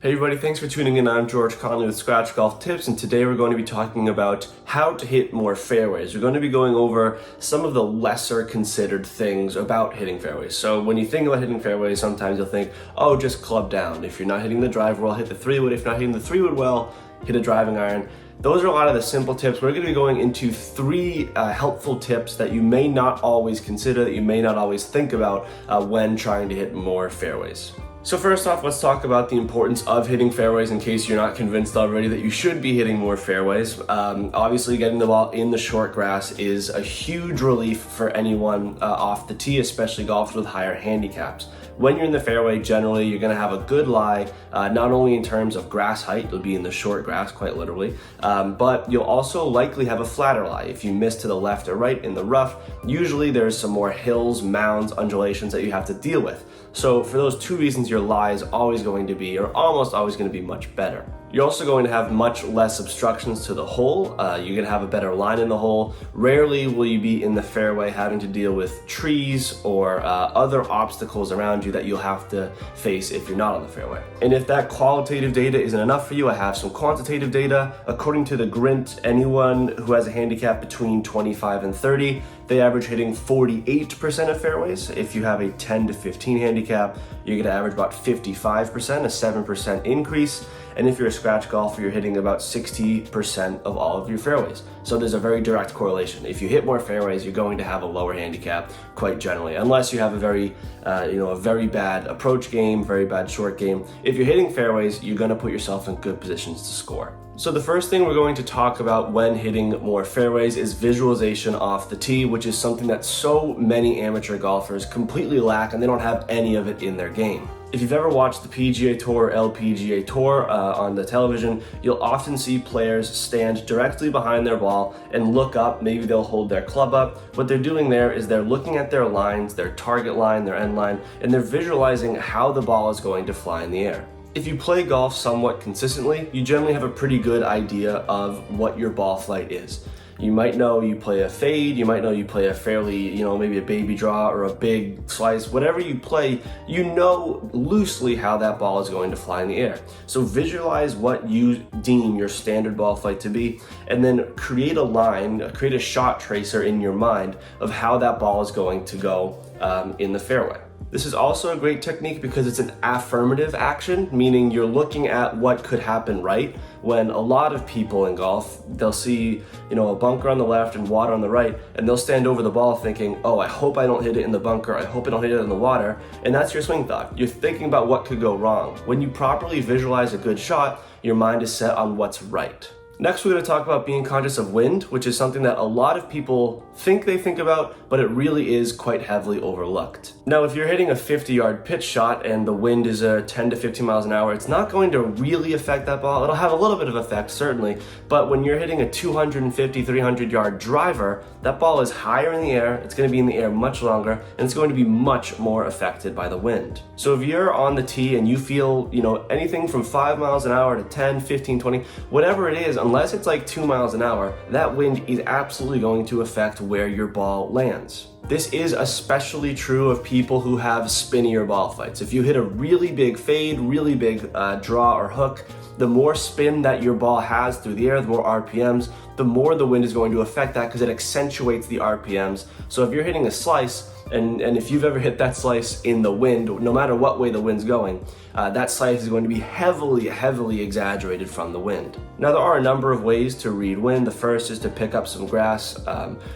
Hey everybody, thanks for tuning in. I'm George Conley with Scratch Golf Tips, and today we're going to be talking about how to hit more fairways. We're going to be going over some of the lesser considered things about hitting fairways. So when you think about hitting fairways, sometimes you'll think, oh, just club down. If you're not hitting the driver well, hit the 3-wood. If you're not hitting the 3-wood well, hit a driving iron. Those are a lot of the simple tips. We're going to be going into three helpful tips that you may not always consider, that you may not always think about when trying to hit more fairways. So first off, let's talk about the importance of hitting fairways in case you're not convinced already that you should be hitting more fairways. Obviously, getting the ball in the short grass is a huge relief for anyone off the tee, especially golfers with higher handicaps. When you're in the fairway, generally, you're going to have a good lie, not only in terms of grass height, you'll be in the short grass, quite literally, but you'll also likely have a flatter lie. If you miss to the left or right in the rough, usually there's some more hills, mounds, undulations that you have to deal with. So for those two reasons, your lie is always going to be, or almost always going to be, much better. You're also going to have much less obstructions to the hole. You're going to have a better line in the hole. Rarely will you be in the fairway having to deal with trees or other obstacles around you that you'll have to face if you're not on the fairway. And if that qualitative data isn't enough for you, I have some quantitative data. According to the Grint, anyone who has a handicap between 25 and 30, they average hitting 48% of fairways. If you have a 10 to 15 handicap, you're going to average about 55%, a 7% increase. And if you're a scratch golfer, you're hitting about 60% of all of your fairways. So there's a very direct correlation. If you hit more fairways, you're going to have a lower handicap quite generally, unless you have a very bad approach game, very bad short game. If you're hitting fairways, you're going to put yourself in good positions to score. So the first thing we're going to talk about when hitting more fairways is visualization off the tee, which is something that so many amateur golfers completely lack, and they don't have any of it in their game. If you've ever watched the PGA Tour, LPGA Tour on the television, you'll often see players stand directly behind their ball and look up. Maybe they'll hold their club up. What they're doing there is they're looking at their lines, their target line, their end line, and they're visualizing how the ball is going to fly in the air. If you play golf somewhat consistently, you generally have a pretty good idea of what your ball flight is. You might know you play a fade, you might know you play a fairly, maybe a baby draw or a big slice. Whatever you play, you know loosely how that ball is going to fly in the air. So visualize what you deem your standard ball flight to be, and then create a line, create a shot tracer in your mind of how that ball is going to go in the fairway. This is also a great technique because it's an affirmative action, meaning you're looking at what could happen right. When a lot of people in golf, they'll see, a bunker on the left and water on the right, and they'll stand over the ball thinking, oh, I hope I don't hit it in the bunker, I hope I don't hit it in the water, and that's your swing thought. You're thinking about what could go wrong. When you properly visualize a good shot, your mind is set on what's right. Next, we're going to talk about being conscious of wind, which is something that a lot of people think they think about, but it really is quite heavily overlooked. Now, if you're hitting a 50-yard pitch shot and the wind is 10 to 15 miles an hour, it's not going to really affect that ball. It'll have a little bit of effect, certainly, but when you're hitting a 250, 300-yard driver, that ball is higher in the air, it's going to be in the air much longer, and it's going to be much more affected by the wind. So if you're on the tee and you feel, anything from 5 miles an hour to 10, 15, 20, whatever it is, unless it's like 2 miles an hour, that wind is absolutely going to affect where your ball lands. This is especially true of people who have spinnier ball flights. If you hit a really big fade, really big draw or hook, the more spin that your ball has through the air, the more RPMs, the more the wind is going to affect that because it accentuates the RPMs. So if you're hitting a slice, and if you've ever hit that slice in the wind, no matter what way the wind's going, that slice is going to be heavily exaggerated from the wind. Now, there are a number of ways to read wind. The first is to pick up some grass.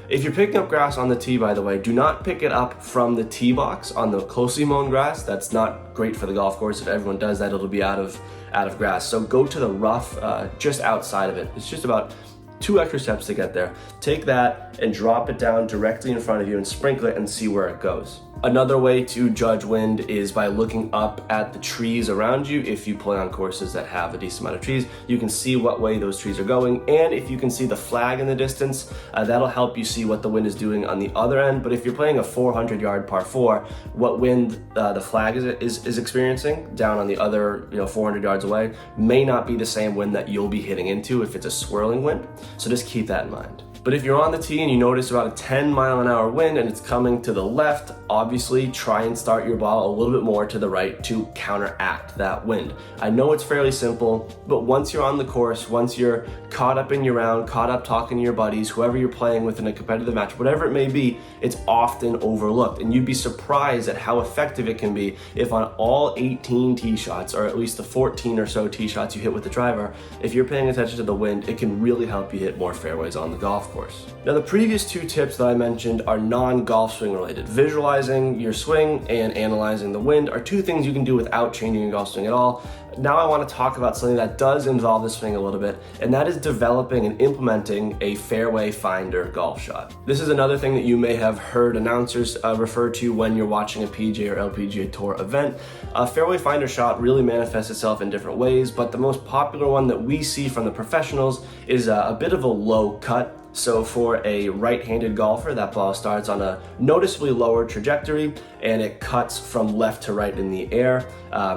If you're picking up grass on the tee, by the way, do not pick it up from the tee box on the closely mown grass. That's not great for the golf course. If everyone does that, it'll be out of grass. So go to the rough just outside of it. It's just about 2 extra steps to get there. Take that and drop it down directly in front of you and sprinkle it and see where it goes. Another way to judge wind is by looking up at the trees around you. If you play on courses that have a decent amount of trees, you can see what way those trees are going. And if you can see the flag in the distance, that'll help you see what the wind is doing on the other end. But if you're playing a 400-yard par 4, what wind the flag is experiencing down on the other 400 yards away may not be the same wind that you'll be hitting into if it's a swirling wind. So just keep that in mind. But if you're on the tee and you notice about a 10-mile-an-hour wind and it's coming to the left, obviously try and start your ball a little bit more to the right to counteract that wind. I know it's fairly simple, but once you're on the course, once you're caught up in your round, caught up talking to your buddies, whoever you're playing with in a competitive match, whatever it may be, it's often overlooked. And you'd be surprised at how effective it can be if on all 18 tee shots, or at least the 14 or so tee shots you hit with the driver, if you're paying attention to the wind, it can really help you hit more fairways on the golf course. Now, the previous two tips that I mentioned are non-golf swing related. Visualizing your swing and analyzing the wind are two things you can do without changing your golf swing at all. Now I want to talk about something that does involve the swing a little bit, and that is developing and implementing a Fairway Finder golf shot. This is another thing that you may have heard announcers refer to when you're watching a PGA or LPGA Tour event. A Fairway Finder shot really manifests itself in different ways, but the most popular one that we see from the professionals is a bit of a low cut. So for a right-handed golfer, that ball starts on a noticeably lower trajectory and it cuts from left to right in the air.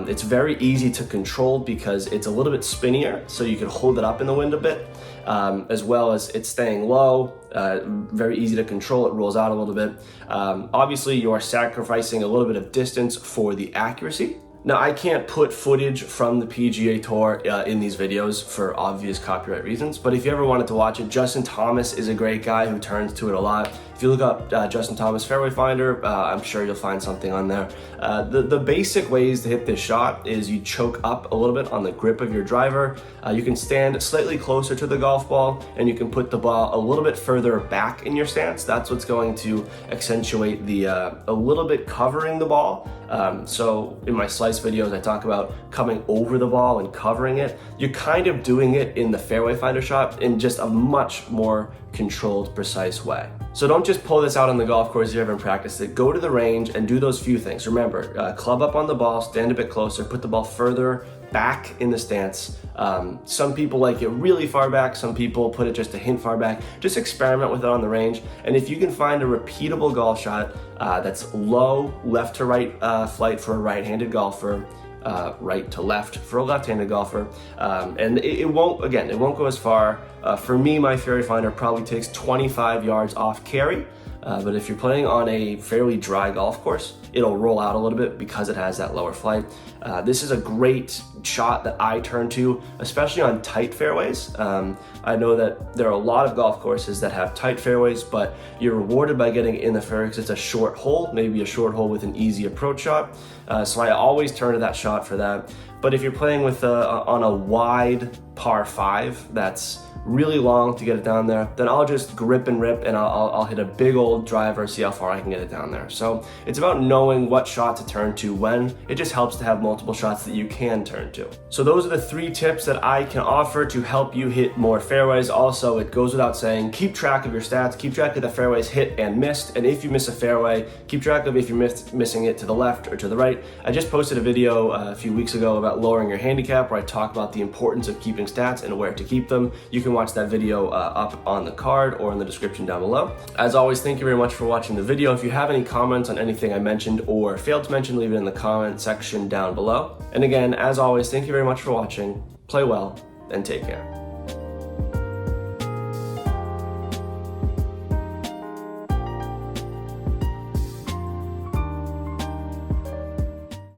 It's very easy to control because it's a little bit spinnier, so you can hold it up in the wind a bit, as well as it's staying low, very easy to control, it rolls out a little bit. Obviously, you are sacrificing a little bit of distance for the accuracy. Now, I can't put footage from the PGA Tour in these videos for obvious copyright reasons, but if you ever wanted to watch it, Justin Thomas is a great guy who turns to it a lot. If you look up Justin Thomas Fairway Finder, I'm sure you'll find something on there. The basic ways to hit this shot is you choke up a little bit on the grip of your driver. You can stand slightly closer to the golf ball, and you can put the ball a little bit further back in your stance. That's what's going to accentuate the a little bit covering the ball. So in my slice videos, I talk about coming over the ball and covering it. You're kind of doing it in the Fairway Finder shot in just a much more controlled, precise way. So don't just pull this out on the golf course if you haven't practiced it. Go to the range and do those few things. Remember, club up on the ball, stand a bit closer, put the ball further back in the stance. Some people like it really far back, some people put it just a hint far back. Just experiment with it on the range, and if you can find a repeatable golf shot that's low left to right flight for a right-handed golfer, right to left for a left-handed golfer, and it won't go as far. For me, my Fairway Finder probably takes 25 yards off carry, but if you're playing on a fairly dry golf course, it'll roll out a little bit because it has that lower flight. This is a great shot that I turn to, especially on tight fairways. I know that there are a lot of golf courses that have tight fairways, but you're rewarded by getting in the fairway because it's a short hole, maybe a short hole with an easy approach shot. So I always turn to that shot for that. But if you're playing with on a wide par 5 that's really long to get it down there, then I'll just grip and rip and I'll hit a big old driver, see how far I can get it down there. So it's about knowing what shot to turn to when. It just helps to have multiple shots that you can turn to. So those are the 3 tips that I can offer to help you hit more fairways. Also, it goes without saying, keep track of your stats, keep track of the fairways hit and missed, and if you miss a fairway, keep track of if you're missing it to the left or to the right. I just posted a video a few weeks ago about lowering your handicap where I talk about the importance of keeping stats and where to keep them. You can watch that video up on the card or in the description down below. As always, thank you very much for watching the video. If you have any comments on anything I mentioned or failed to mention, leave it in the comment section down below. And again, as always, thank you very much for watching. Play well and take care.